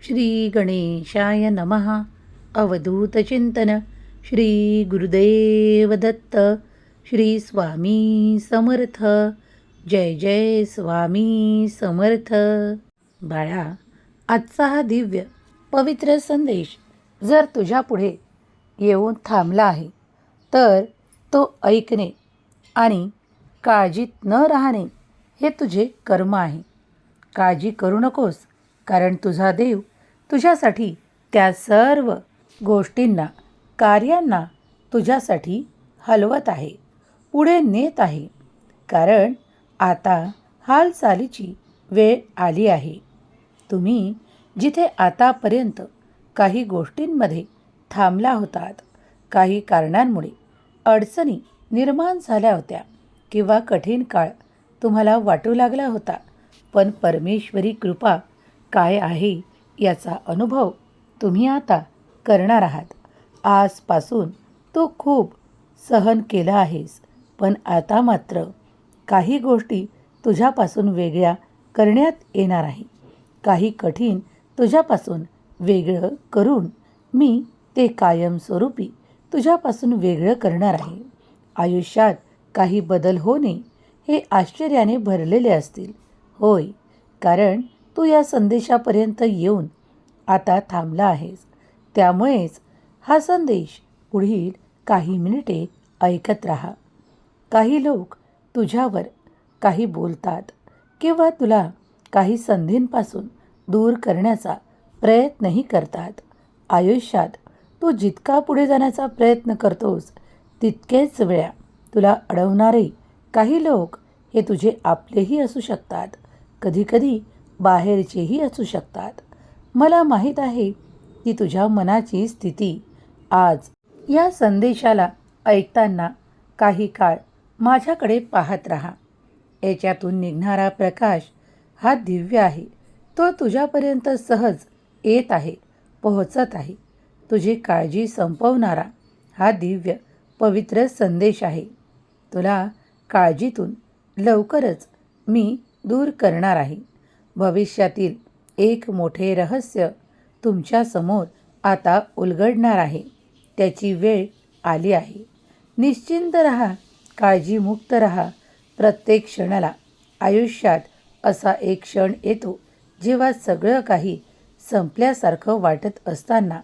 श्री गणेशाय नमः. अवधूतचिंतन. श्री गुरुदेव दत्त. श्री स्वामी समर्थ. जय जय स्वामी समर्थ. बाळा, आजचा हा दिव्य पवित्र संदेश जर तुझ्या पुढे येऊन थांबला आहे तर तो ऐकणे आणि काळजीत न राहणे हे तुझे कर्म आहे. काळजी करू नकोस, कारण तुझा देव तुझ्यासाठी त्या सर्व गोष्टींना, कार्यांना तुझ्यासाठी हलवत आहे, पुढे नेत आहे. कारण आता हालचालीची वेळ आली आहे. तुम्ही जिथे आतापर्यंत काही गोष्टींमध्ये थांबला होतात, काही कारणांमुळे अडचणी निर्माण झाल्या होत्या किंवा कठीण काळ तुम्हाला वाटू लागला होता, पण परमेश्वरी कृपा काय आहे याचा अनुभव तुम्ही आता करणार आहात. आजपासून तू खूप सहन केलं आहेस, पण आता मात्र काही गोष्टी तुझ्यापासून वेगळ्या करण्यात येणार आहे. काही कठीण तुझ्यापासून वेगळं करून मी ते कायमस्वरूपी तुझ्यापासून वेगळं करणार आहे. आयुष्यात काही बदल होणे हे आश्चर्याने भरलेले असतील. होय, कारण तू या संदेशापर्यंत येऊन आता थांबला आहेस. त्यामुळेच हा संदेश पुढील काही मिनिटे ऐकत राहा. काही लोक तुझ्यावर काही बोलतात किंवा तुला काही संधींपासून दूर करण्याचा प्रयत्नही करतात. आयुष्यात तू जितका पुढे जाण्याचा प्रयत्न करतोस, तितकेच वेळा तुला अडवणारे काही लोक हे तुझे आपलेही असू शकतात, कधीकधी बाहेरचेही असू शकतात. मला माहीत आहे की तुझ्या मनाची स्थिती आज या संदेशाला ऐकताना काही काळ माझ्याकडे पाहत राहा. याच्यातून निघणारा प्रकाश हा दिव्य आहे. तो तुझ्यापर्यंत सहज येत आहे, पोहोचत आहे. तुझी काळजी संपवणारा हा दिव्य पवित्र संदेश आहे. तुला काळजीतून लवकरच मी दूर करणार आहे. भविष्यातील एक मोठे रहस्य तुमच्यासमोर आता उलगडणार आहे. त्याची वेळ आली आहे. निश्चिंत रहा, काळजीमुक्त रहा. प्रत्येक क्षणाला आयुष्यात असा एक क्षण येतो जेव्हा सगळं काही संपल्यासारखं वाटत असताना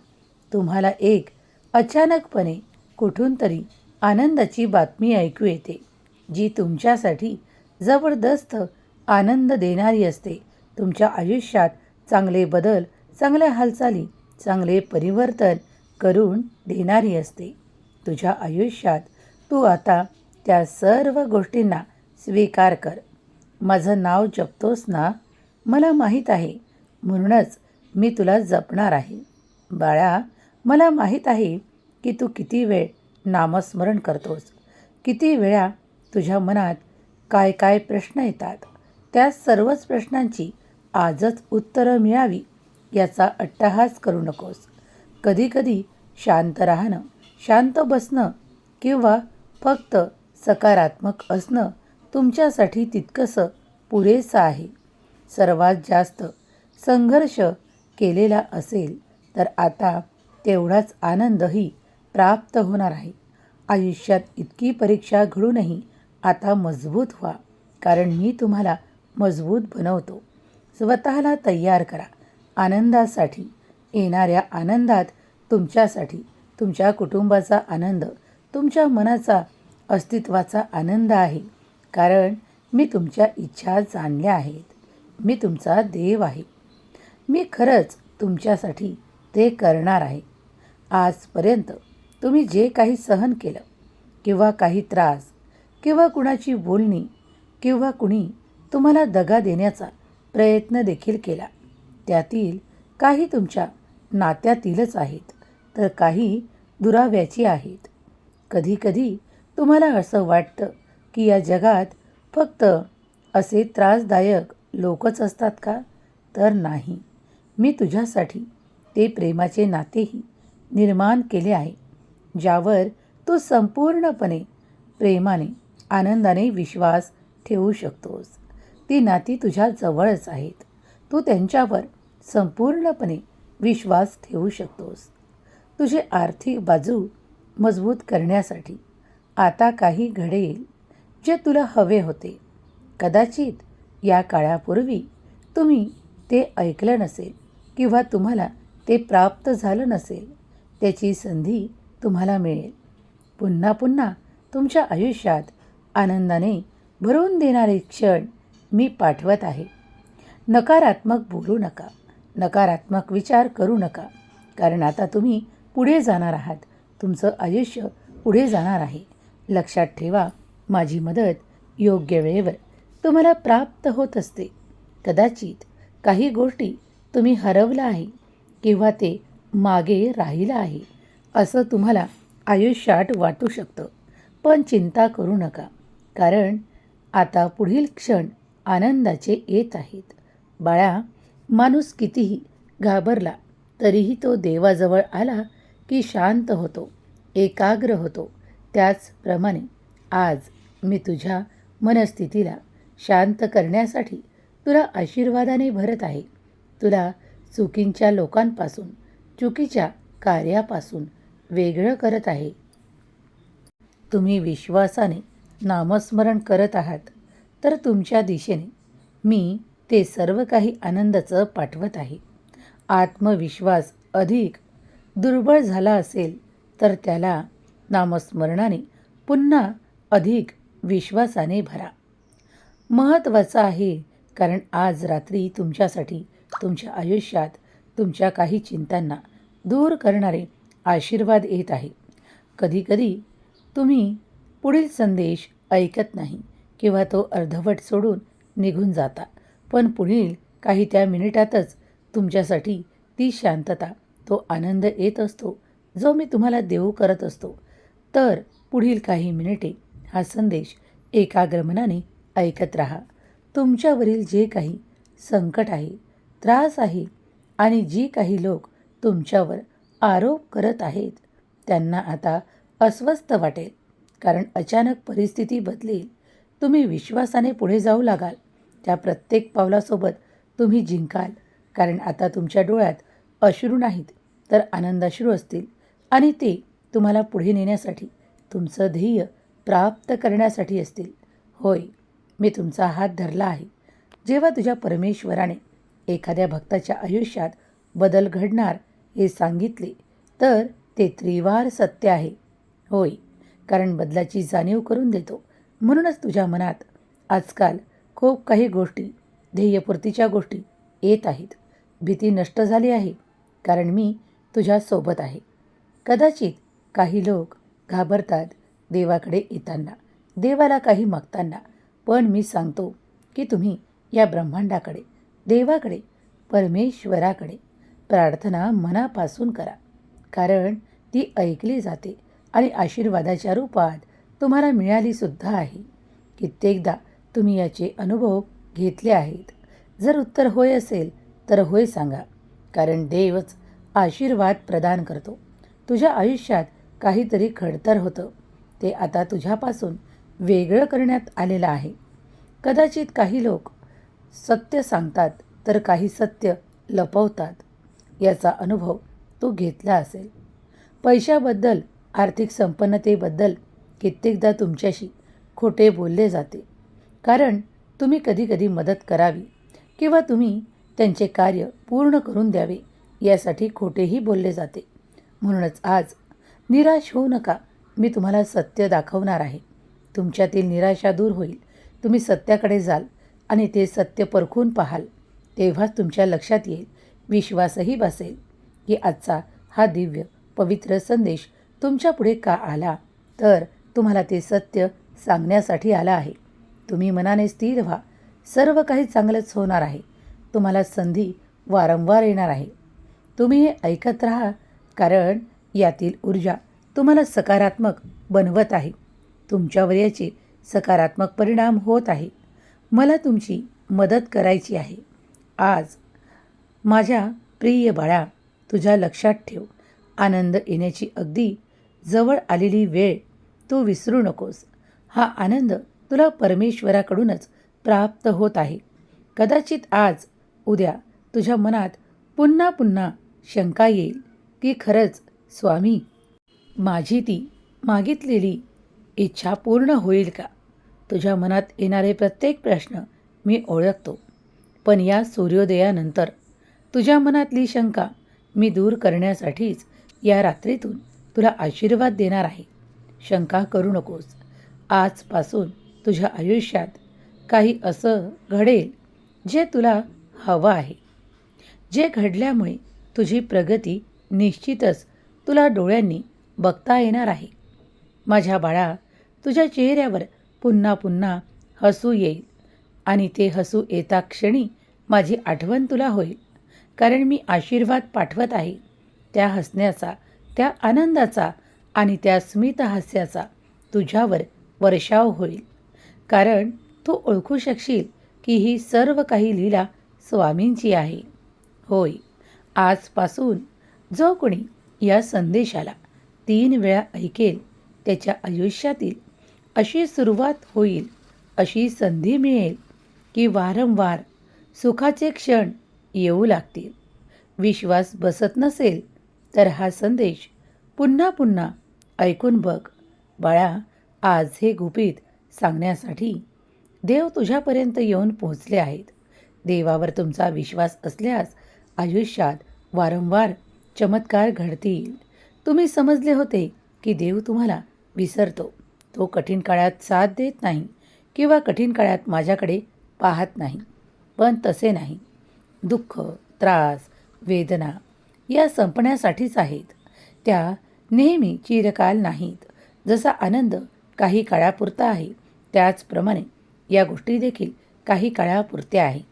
तुम्हाला एक अचानकपणे कुठून तरी आनंदाची बातमी ऐकू येते, जी तुमच्यासाठी जबरदस्त आनंद देणारी असते. तुमच्या आयुष्यात चांगले बदल, चांगल्या हालचाली, चांगले परिवर्तन करून देणारी असते. तुझ्या आयुष्यात तू आता त्या सर्व गोष्टींना स्वीकार कर. माझं नाव जपतोस ना? मला माहीत आहे, म्हणूनच मी तुला जपणार आहे. बाळा, मला माहीत आहे की तू किती वेळ नामस्मरण करतोस, किती वेळा तुझ्या मनात काय काय प्रश्न येतात. त्या सर्वच प्रश्नांची आजच उत्तरं मिळावी याचा अट्टहास करू नकोस. कधीकधी शांत राहणं, शांत बसणं किंवा फक्त सकारात्मक असणं तुमच्यासाठी तितकंसं पुरेसं आहे. सर्वात जास्त संघर्ष केलेला असेल तर आता तेवढाच आनंदही प्राप्त होणार आहे. आयुष्यात इतकी परीक्षा घडूनही आता मजबूत व्हा, कारण मी तुम्हाला मजबूत बनवतो. स्वतःला तयार करा आनंदासाठी. येणाऱ्या आनंदात तुमच्यासाठी, तुमच्या कुटुंबाचा आनंद, तुमच्या मनाचा, अस्तित्वाचा आनंद आहे. कारण मी तुमच्या इच्छा जाणल्या आहेत. मी तुमचा देव आहे. मी खरंच तुमच्यासाठी ते करणार आहे. आजपर्यंत तुम्ही जे काही सहन केलं किंवा काही त्रास किंवा कुणाची बोलणी किंवा कुणी तुम्हाला दगा देण्याचा प्रयत्न देखील केला, त्यातील काही तुमच्या नात्यातीलच आहेत, तर काही दुराव्याची आहेत. कधीकधी तुम्हाला असं वाटतं की या जगात फक्त असे त्रासदायक लोकच असतात का? तर नाही. मी तुझ्यासाठी ते प्रेमाचे नातेही निर्माण केले आहे, ज्यावर तू संपूर्णपणे प्रेमाने, आनंदाने विश्वास ठेवू शकतोस. ती नाती तुझ्या जवळच आहेत. तू त्यांच्यावर संपूर्णपणे विश्वास ठेवू शकतोस. तुझी आर्थिक बाजू मजबूत करण्यासाठी आता काही घडेल जे तुला हवे होते. कदाचित या काळापूर्वी तुम्ही ते ऐकलं नसेल किंवा तुम्हाला ते प्राप्त झालं नसेल. त्याची संधी तुम्हाला मिळेल. पुन्हा पुन्हा तुमच्या आयुष्यात आनंदाने भरून देणारे क्षण मी पाठवत आहे. नकारात्मक बोलू नका, नकारात्मक विचार करू नका, कारण आता तुम्ही पुढे जाणार आहात. तुमचं आयुष्य पुढे जाणार आहे. लक्षात ठेवा, माझी मदत योग्य वेळेवर तुम्हाला प्राप्त होत असते. कदाचित काही गोष्टी तुम्ही हरवलं आहे किंवा ते मागे राहिलं आहे असं तुम्हाला आयुष्यात वाटू शकतं. पण चिंता करू नका, कारण आता पुढील क्षण आनंदाचे येत आहेत. बाळा, माणूस कितीही घाबरला तरीही तो देवाजवळ आला की शांत होतो, एकाग्र होतो. त्याचप्रमाणे आज मी तुझ्या मनस्थितीला शांत करण्यासाठी तुला आशीर्वादाने भरत आहे. तुला चुकीच्या लोकांपासून, चुकीच्या कार्यापासून वेगळं करत आहे. तुम्ही विश्वासाने नामस्मरण करत आहात, तर तुमच्या दिशेने मी ते सर्व काही आनंदाचं पाठवत आहे. आत्मविश्वास अधिक दुर्बळ झाला असेल तर त्याला नामस्मरणाने पुन्हा अधिक विश्वासाने भरा. महत्त्वाचं आहे, कारण आज रात्री तुमच्यासाठी तुमच्या आयुष्यात तुमच्या काही चिंतांना दूर करणारे आशीर्वाद येत आहे. कधीकधी तुम्ही पुढील संदेश ऐकत नाही किंवा तो अर्धवट सोडून निघून जाता, पण पुढील काही त्या मिनिटातच तुमच्यासाठी ती शांतता, तो आनंद येत असतो जो मी तुम्हाला देऊ करत असतो. तर पुढील काही मिनिटे हा संदेश एकाग्र मनाने ऐकत राहा. तुमच्यावरील जे काही संकट आहे, त्रास आहे आणि जी काही लोक तुमच्यावर आरोप करत आहेत त्यांना आता अस्वस्थ वाटेल, कारण अचानक परिस्थिती बदलेल. तुम्ही विश्वासाने पुढे जाऊ लागाल. त्या प्रत्येक पावलासोबत तुम्ही जिंकाल, कारण आता तुमच्या डोळ्यात अश्रू नाहीत तर आनंदाश्रू असतील आणि ते तुम्हाला पुढे नेण्यासाठी, तुमचं ध्येय प्राप्त करण्यासाठी असतील. होय, मी तुमचा हात धरला आहे. जेव्हा तुझ्या परमेश्वराने एखाद्या भक्ताच्या आयुष्यात बदल घडणार हे सांगितले तर ते त्रिवार सत्य आहे. होय, कारण बदलाची जाणीव करून देतो. म्हणूनच तुझ्या मनात आजकाल खूप काही गोष्टी, ध्येयपूर्तीच्या गोष्टी येत आहेत. भीती नष्ट झाली आहे, कारण मी तुझ्यासोबत आहे. कदाचित काही लोक घाबरतात देवाकडे येताना, देवाला काही मागताना, पण मी सांगतो की तुम्ही या ब्रह्मांडाकडे, देवाकडे, परमेश्वराकडे प्रार्थना मनापासून करा, कारण ती ऐकली जाते आणि आशीर्वादाच्या रूपात तुम्हाला मिळाली सुद्धा आहे. कित्येकदा तुम्ही याचे अनुभव घेतले आहेत. जर उत्तर होय असेल तर होय सांगा, कारण देवच आशीर्वाद प्रदान करतो. तुझ्या आयुष्यात काहीतरी खडतर होतं, ते आता तुझ्यापासून वेगळं करण्यात आलेलं आहे. कदाचित काही लोक सत्य सांगतात तर काही सत्य लपवतात. याचा अनुभव तू घेतला असेल. पैशाबद्दल, आर्थिक संपन्नतेबद्दल कित्येकदा तुमच्याशी खोटे बोलले जाते, कारण तुम्ही कधीकधी मदत करावी किंवा तुम्ही त्यांचे कार्य पूर्ण करून द्यावे यासाठी खोटेही बोलले जाते. म्हणूनच आज निराश होऊ नका. मी तुम्हाला सत्य दाखवणार आहे. तुमच्यातील निराशा दूर होईल. तुम्ही सत्याकडे जाल आणि ते सत्य परखून पाहाल. तेव्हाच तुमच्या लक्षात येईल, विश्वासही बसेल की आजचा हा दिव्य पवित्र संदेश तुमच्या पुढे का आला, तर तुम्हाला ते सत्य सांगण्यासाठी आला आहे. तुम्ही मनाने स्थिर व्हा. सर्व काही चांगलंच होणार आहे. तुम्हाला संधी वारंवार येणार आहे. तुम्ही हे ऐकत राहा, कारण यातील ऊर्जा तुम्हाला सकारात्मक बनवत आहे. तुमच्यावर याचे सकारात्मक परिणाम होत आहे. मला तुमची मदत करायची आहे. आज माझ्या प्रिय बाळा, तुझ्या लक्षात ठेव, आनंद येण्याची अगदी जवळ आलेली वेळ तू विसरू नकोस. हा आनंद तुला परमेश्वराकडूनच प्राप्त होत आहे. कदाचित आज, उद्या तुझ्या मनात पुन्हा पुन्हा शंका येईल की खरंच स्वामी माझी ती मागितलेली इच्छा पूर्ण होईल का. तुझ्या मनात येणारे प्रत्येक प्रश्न मी ओळखतो, पण या सूर्योदयानंतर तुझ्या मनातली शंका मी दूर करण्यासाठीच या रात्रीतून तुला आशीर्वाद देणार आहे. शंका करू नकोस. आजपासून तुझ्या आयुष्यात काही असं घडेल जे तुला हवं आहे, जे घडल्यामुळे तुझी प्रगती निश्चितच तुला डोळ्यांनी बघता येणार आहे. माझ्या बाळा, तुझ्या चेहऱ्यावर पुन्हा पुन्हा हसू येईल आणि ते हसू येता क्षणी माझी आठवण तुला होईल, कारण मी आशीर्वाद पाठवत आहे. त्या हसण्याचा, त्या आनंदाचा आणि त्या स्मितहास्याचा तुझ्यावर वर्षाव होईल, कारण तू ओळखू शकशील की ही सर्व काही लीला स्वामींची आहे. होय, आजपासून जो कोणी या संदेशाला 3 वेळा ऐकेल त्याच्या आयुष्यातील अशी सुरुवात होईल, अशी संधी मिळेल की वारंवार सुखाचे क्षण येऊ लागतील. विश्वास बसत नसेल तर हा संदेश पुन्हा पुन्हा ऐकून बघ. बाळा, आज हे गुपित सांगण्यासाठी देव तुझ्यापर्यंत येऊन पोहोचले आहेत. देवावर तुमचा विश्वास असल्यास आयुष्यात वारंवार चमत्कार घडतील. तुम्ही समजले होते की देव तुम्हाला विसरतो, तो कठीण काळात साथ देत नाही किंवा कठीण काळात माझ्याकडे पाहत नाही. पण तसे नाही. दुःख, त्रास, वेदना या संपण्यासाठीच आहेत. त्या नेहमी चिरकाल नाहीत. जसा आनंद काही काळापुरता आहे, त्याचप्रमाणे या गोष्टी देखील काही काळापुरत्या आहे.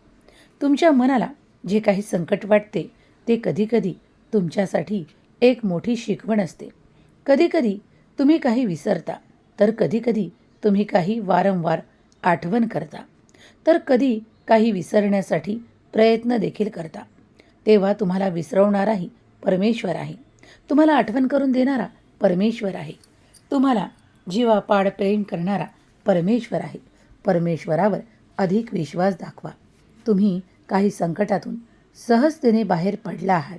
तुमच्या मनाला जे काही संकट वाटते ते कधीकधी तुमच्यासाठी एक मोठी शिकवण असते. कधीकधी तुम्ही काही विसरता, तर कधीकधी तुम्ही काही वारंवार आठवण करता, तर कधी काही विसरण्यासाठी प्रयत्न देखील करता. तेव्हा तुम्हाला विसरवणाराही परमेश्वर आहे. तुम्हाला आठवण करून देणारा परमेश्वर आहे. तुम्हाला जीवापाड प्रेम करणारा परमेश्वर आहे. परमेश्वरावर अधिक विश्वास दाखवा. तुम्ही काही संकटातून सहजतेने बाहेर पडला आहात,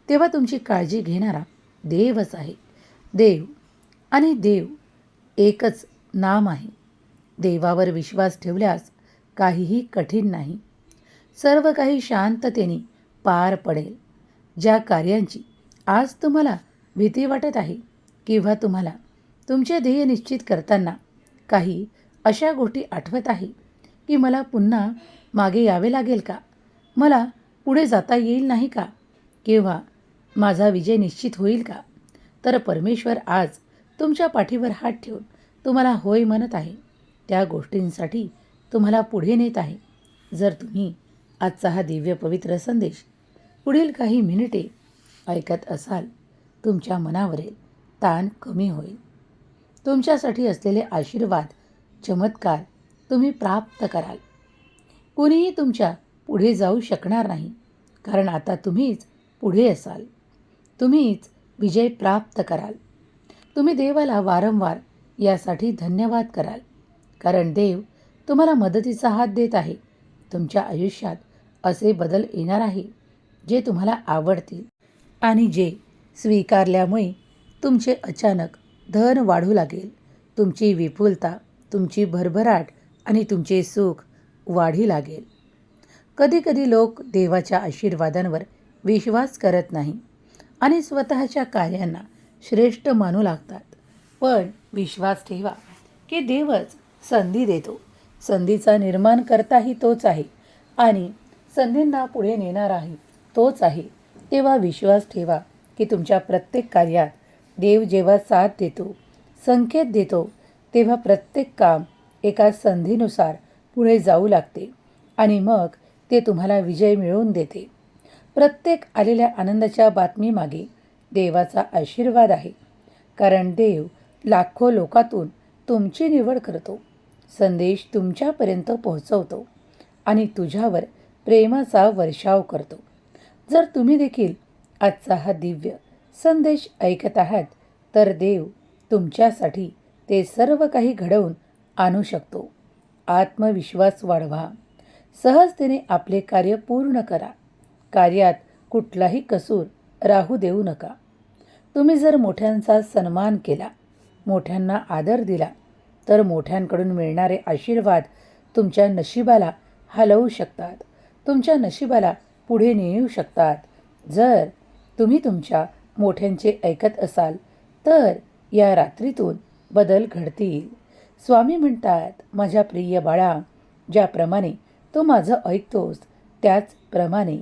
तेव्हा तुमची काळजी घेणारा देवच आहे. देव आणि देव एकच नाम आहे. देवावर विश्वास ठेवल्यास काहीही कठीण नाही. सर्व काही शांततेने पार पडेल. ज्या कार्यांची आज तुम्हाला भीती वाटत आहे किंवा तुम्हाला तुमचे ध्येय निश्चित करताना काही अशा गोष्टी आठवत आहे की मला पुन्हा मागे यावे लागेल का, मला पुढे जाता येईल नाही का, किंवा माझा विजय निश्चित होईल का, तर परमेश्वर आज तुमच्या पाठीवर हात ठेवून तुम्हाला होय म्हणत आहे. त्या गोष्टींसाठी तुम्हाला पुढे नेत आहे. जर तुम्ही आजचा हा दिव्य पवित्र संदेश पुढील काही मिनिटे ऐकत असाल, तुमच्या मनावरील ताण कमी होईल. तुमच्यासाठी असलेले आशीर्वाद, चमत्कार तुम्ही प्राप्त कराल. कोणीही तुमच्या पुढे जाऊ शकणार नाही, कारण आता तुम्हीच पुढे असाल. तुम्हीच विजय प्राप्त कराल. तुम्ही देवाला वारंवार यासाठी धन्यवाद कराल, कारण देव तुम्हाला मदतीचा हात देत आहे. तुमच्या आयुष्यात असे बदल येणार आहे जे तुम्हाला आवडतील आणि जे स्वीकारल्यामुळे तुमचे अचानक धन वाढू लागेल. तुमची विपुलता, तुमची भरभराट आणि तुमचे सुख वाढी लागेल. कधीकधी लोक देवाच्या आशीर्वादांवर विश्वास करत नाही आणि स्वतःच्या कार्यांना श्रेष्ठ मानू लागतात. पण विश्वास ठेवा की देवच संधी देतो. संधीचा निर्माण करताही तोच आहे आणि संधींना पुढे नेणाराही तोच आहे. तेव्हा विश्वास ठेवा की तुमच्या प्रत्येक कार्यात देव जेव्हा साथ देतो, संकेत देतो, तेव्हा प्रत्येक काम एका संधीनुसार पुढे जाऊ लागते आणि मग ते तुम्हाला विजय मिळवून देते. प्रत्येक आलेल्या आनंदाच्या बातमीमागे देवाचा आशीर्वाद आहे, कारण देव लाखो लोकातून तुमची निवड करतो, संदेश तुमच्यापर्यंत पोहोचवतो आणि तुझ्यावर प्रेमाचा वर्षाव करतो. जर तुम्ही देखील आजचा हा दिव्य संदेश ऐकत आहात, तर देव तुमच्यासाठी ते सर्व काही घडवून आणू शकतो. आत्मविश्वास वाढवा. सहजतेने आपले कार्य पूर्ण करा. कार्यात कुठलाही कसूर राहू देऊ नका. तुम्ही जर मोठ्यांचा सन्मान केला, मोठ्यांना आदर दिला, तर मोठ्यांकडून मिळणारे आशीर्वाद तुमच्या नशिबाला हलवू शकतात, तुमच्या नशिबाला पुढे नेऊ शकतात. जर तुम्ही तुमच्या मोठ्यांचे ऐकत असाल तर या रात्रीतून बदल घडतील. स्वामी म्हणतात, माझ्या प्रिय बाळा, ज्याप्रमाणे तू माझं ऐकतोस त्याचप्रमाणे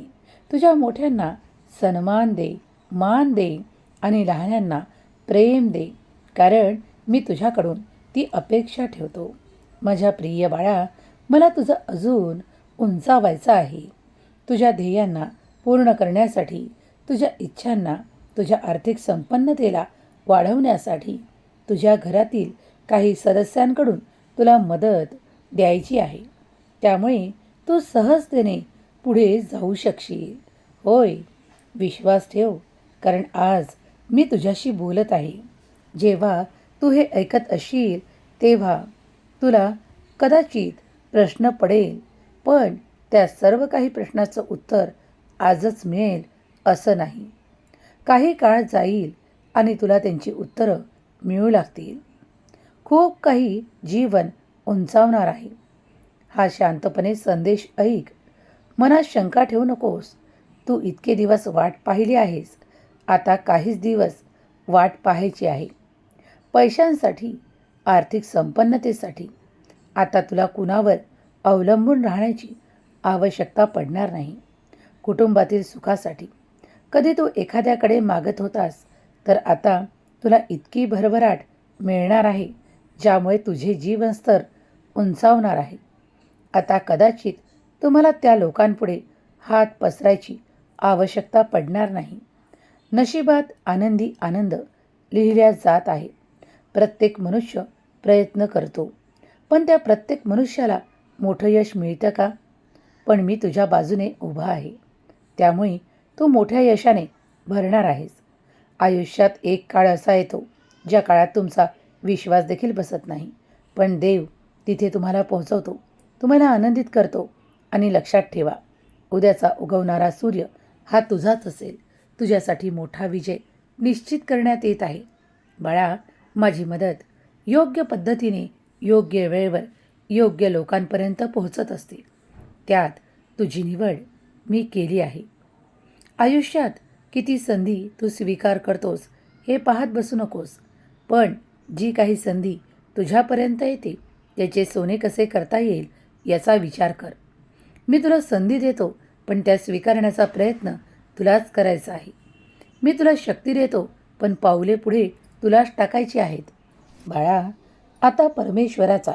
तुझ्या मोठ्यांना सन्मान दे, मान दे आणि लहान्यांना प्रेम दे, कारण मी तुझ्याकडून ती अपेक्षा ठेवतो. माझ्या प्रिय बाळा, मला तुझं अजून उंचावायचं आहे. तुझ्या ध्येयांना पूर्ण करण्यासाठी, तुझ्या इच्छांना, तुझ्या आर्थिक संपन्नतेला वाढवण्यासाठी तुझ्या घरातील काही सदस्यांकडून तुला मदत द्यायची आहे. त्यामुळे तू सहजतेने पुढे जाऊ शकशील. होय, विश्वास ठेव, कारण आज मी तुझ्याशी बोलत आहे. जेव्हा तू हे ऐकत असशील तेव्हा तुला कदाचित प्रश्न पडेल, पण त्या सर्व काही प्रश्नाचं उत्तर आजच मिळेल असं नाही. काही काळ जाईल आणि तुला त्यांची उत्तरं मिळू लागतील. खूप काही जीवन उंचावणार आहे. हा शांतपणे संदेश ऐक. मनात शंका ठेवू नकोस. तू इतके दिवस वाट पाहिली आहेस, आता काहीच दिवस वाट पाहायची आहे. पैशांसाठी, आर्थिक संपन्नतेसाठी. आता तुला कुणावर अवलंबून राहण्याची आवश्यकता पडणार नाही. कुटुंबातील सुखासाठी कधी तू एखाद्याकडे मागत होतास, तर आता तुला इतकी भरभराट मिळणार आहे, ज्यामुळे तुझे जीवनस्तर उंचावणार आहे. आता कदाचित तुम्हाला त्या लोकांपुढे हात पसरायची आवश्यकता पडणार नाही. नशिबात आनंदी आनंद लिहिल्या जात आहे. प्रत्येक मनुष्य प्रयत्न करतो, पण त्या प्रत्येक मनुष्याला मोठं यश मिळतं का? पण मी तुझ्या बाजूने उभा आहे, त्यामुळे तू मोठ्या यशाने भरणार आहेस. आयुष्यात एक काळ असा येतो ज्या काळात तुमचा विश्वास देखील बसत नाही, पण देव तिथे तुम्हाला पोहोचवतो, तुम्हाला आनंदित करतो. आणि लक्षात ठेवा, उद्याचा उगवणारा सूर्य हा तुझाच असेल. तुझ्यासाठी मोठा विजय निश्चित करण्यात येत आहे. बाळा, माझी मदत योग्य पद्धतीने, योग्य वेळेवर, योग्य लोकांपर्यंत पोहोचत असते. त्यात तुझी निवड मी केली आहे. आयुष्यात किती संधी तू स्वीकार करतोस हे पाहत बसू नकोस, पण जी काही संधी तुझ्यापर्यंत येते त्याचे सोने कसे करता येईल याचा विचार कर. मी तुला संधी देतो, पण त्या स्वीकारण्याचा प्रयत्न तुलाच करायचा आहे. मी तुला शक्ती देतो, पण पाऊले पुढे तुलाच टाकायची आहेत. बाळा, आता परमेश्वराचा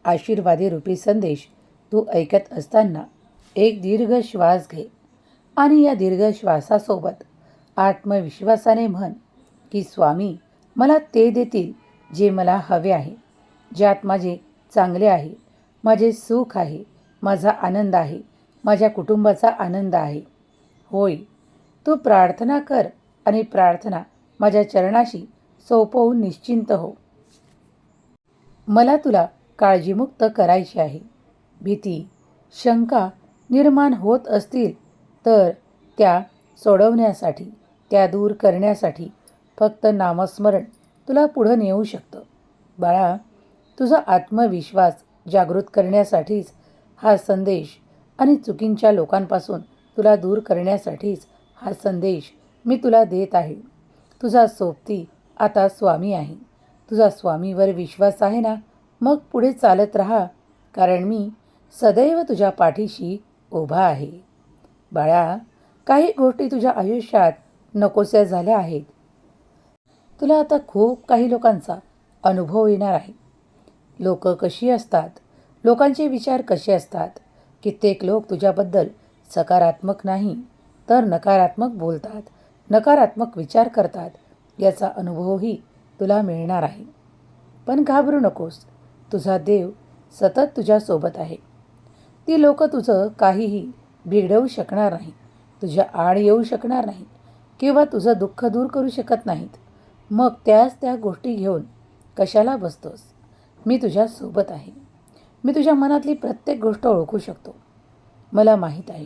आशीर्वादी रूपी संदेश तू ऐकत असताना एक दीर्घ श्वास घे आणि या दीर्घ श्वासासोबत आत्मविश्वासाने म्हण की स्वामी मला ते देतील जे मला हवे आहे, ज्यात माझे चांगले आहे, माझे सुख आहे, माझा आनंद आहे, माझ्या कुटुंबाचा आनंद आहे. होय, तू प्रार्थना कर आणि प्रार्थना माझ्या चरणाशी सोपवून निश्चिंत हो. मला तुला काळजीमुक्त करायची आहे. भीती, शंका निर्माण होत असतील तर त्या सोडवण्यासाठी, त्या दूर करण्यासाठी फक्त नामस्मरण तुला पुढं नेऊ शकतं. बाळा, तुझा आत्मविश्वास जागृत करण्यासाठीच हा संदेश आणि चुकींच्या लोकांपासून तुला दूर करण्यासाठीच हा संदेश मी तुला देत आहे. तुझा सोबती आता स्वामी आहे. तुझा स्वामीवर विश्वास आहे ना? मग पुढे चालत राहा, कारण मी सदैव तुझ्या पाठीशी उभा आहे. बाळा, काही गोष्टी तुझ्या आयुष्यात नकोशा झाल्या आहेत. तुला आता खूप काही लोकांचा अनुभव येणार आहे. लोक कशी असतात, लोकांचे विचार कसे असतात. कित्येक लोक तुझ्याबद्दल सकारात्मक नाही तर नकारात्मक बोलतात, नकारात्मक विचार करतात. याचा अनुभवही तुला मिळणार आहे. पण घाबरू नकोस, तुझा देव सतत तुझ्यासोबत आहे. ती लोक तुझं काहीही बिघडवू शकणार नाही, तुझ्या आड येऊ शकणार नाही किंवा तुझं दुःख दूर करू शकत नाहीत. मग त्या गोष्टी घेऊन कशाला बसतोस? मी तुझ्यासोबत आहे. मी तुझ्या मनातली प्रत्येक गोष्ट ओळखू शकतो. मला माहीत आहे